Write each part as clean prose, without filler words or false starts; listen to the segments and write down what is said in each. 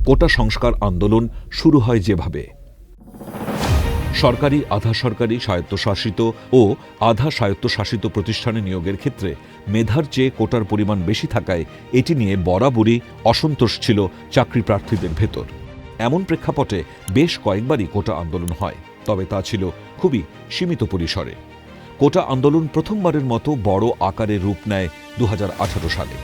কোটা সংস্কার আন্দোলন শুরু হয় যেভাবে সরকারি, আধা সরকারি, স্বায়ত্তশাসিত ও আধা স্বায়ত্তশাসিত প্রতিষ্ঠানে নিয়োগের ক্ষেত্রে মেধার চেয়ে কোটার পরিমাণ বেশি থাকায় এটি নিয়ে বরাবরই অসন্তোষ ছিল চাকরি প্রার্থীদের ভেতর। এমন প্রেক্ষাপটে বেশ কয়েকবারই কোটা আন্দোলন হয়, তবে তা ছিল খুবই সীমিত পরিসরে। কোটা আন্দোলন প্রথমবারের মতো বড় আকারে রূপ নেয় 2018 সালে।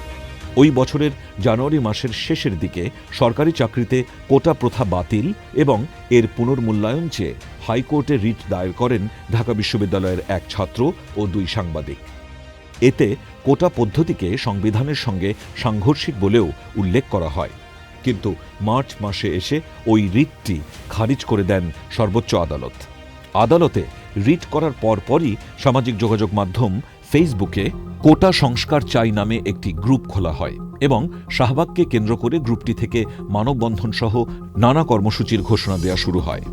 ওই বছরের জানুয়ারি মাসের শেষের দিকে সরকারি চাকরিতে কোটা প্রথা বাতিল এবং এর পুনর্মূল্যায়ন চেয়ে হাইকোর্টে রিট দায়ের করেন ঢাকা বিশ্ববিদ্যালয়ের এক ছাত্র ও 2 সাংবাদিক। এতে কোটা পদ্ধতিকে সংবিধানের সঙ্গে সাংঘর্ষিক বলেও উল্লেখ করা হয়, কিন্তু মার্চ মাসে এসে ওই রিটটি খারিজ করে দেন সর্বোচ্চ আদালত। আদালতে রিট করার পরপরই সামাজিক যোগাযোগ মাধ্যম ফেসবুকে কোটা সংস্কার চাই নামে একটি গ্রুপ খোলা হয় এবং শাহবাগকে কেন্দ্র করে গ্রুপটি থেকে মানববন্ধন সহ নানা কর্মসূচির ঘোষণা দেওয়া শুরু হয়।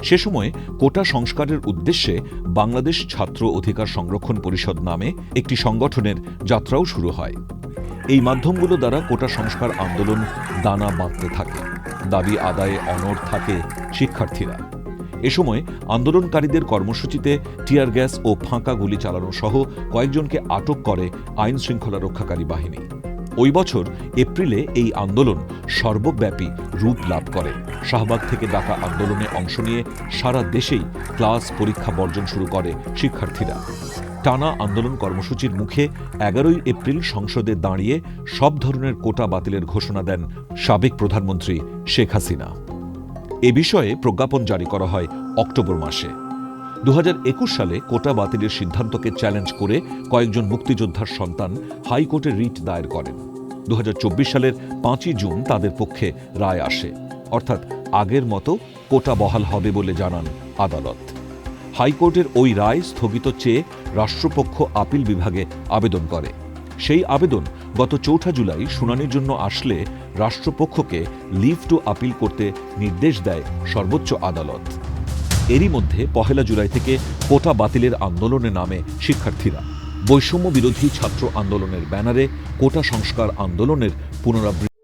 সে সময় কোটা সংস্কারের উদ্দেশ্যে বাংলাদেশ ছাত্র অধিকার সংরক্ষণ পরিষদ নামে একটি সংগঠনের যাত্রাও শুরু হয়। এই মাধ্যমগুলো দ্বারা কোটা সংস্কার আন্দোলন দানা বাঁধতে থাকে। দাবি আদায়ে অনড় থাকে শিক্ষার্থীরা। এ সময় আন্দোলনকারীদের কর্মসূচিতে টিয়ার গ্যাস ও ফাঁকা গুলি চালানো সহ কয়েকজনকে আটক করে আইন শৃঙ্খলা রক্ষাকারী বাহিনী। ওই বছর এপ্রিলে এই আন্দোলন সর্বব্যাপী রূপ লাভ করে। শাহবাগ থেকে ডাকা আন্দোলনে অংশ নিয়ে সারা দেশেই ক্লাস পরীক্ষা বর্জন শুরু করে শিক্ষার্থীরা। টানা আন্দোলন কর্মসূচির মুখে 11 এপ্রিল সংসদে দাঁড়িয়ে সব ধরনের কোটা বাতিলের ঘোষণা দেন সাবেক প্রধানমন্ত্রী শেখ হাসিনা। এ বিষয়ে প্রজ্ঞাপন জারি করা হয় অক্টোবর মাসে। 2021 সালে কোটা বাতিলের সিদ্ধান্তকে চ্যালেঞ্জ করে কয়েকজন মুক্তিযোদ্ধার সন্তান হাইকোর্টে রিট দায়ের করেন। 2024 সালের 5ই জুন তাদের পক্ষে রায় আসে, অর্থাৎ আগের মতো কোটা বহাল হবে বলে জানান আদালত। হাইকোর্টের ওই রায় স্থগিত চেয়ে রাষ্ট্রপক্ষ আপিল বিভাগে আবেদন করে। সেই আবেদন গত 4 জুলাই শুনানির জন্য আসলে রাষ্ট্রপক্ষকে লিভ টু আপিল করতে নির্দেশ দেয় সর্বোচ্চ আদালত। এরই মধ্যে 1 জুলাই থেকে কোটা বাতিলের আন্দোলনে নামে শিক্ষার্থীরা। বৈষম্য বিরোধী ছাত্র আন্দোলনের ব্যানারে কোটা সংস্কার আন্দোলনের পুনরাবৃত্তি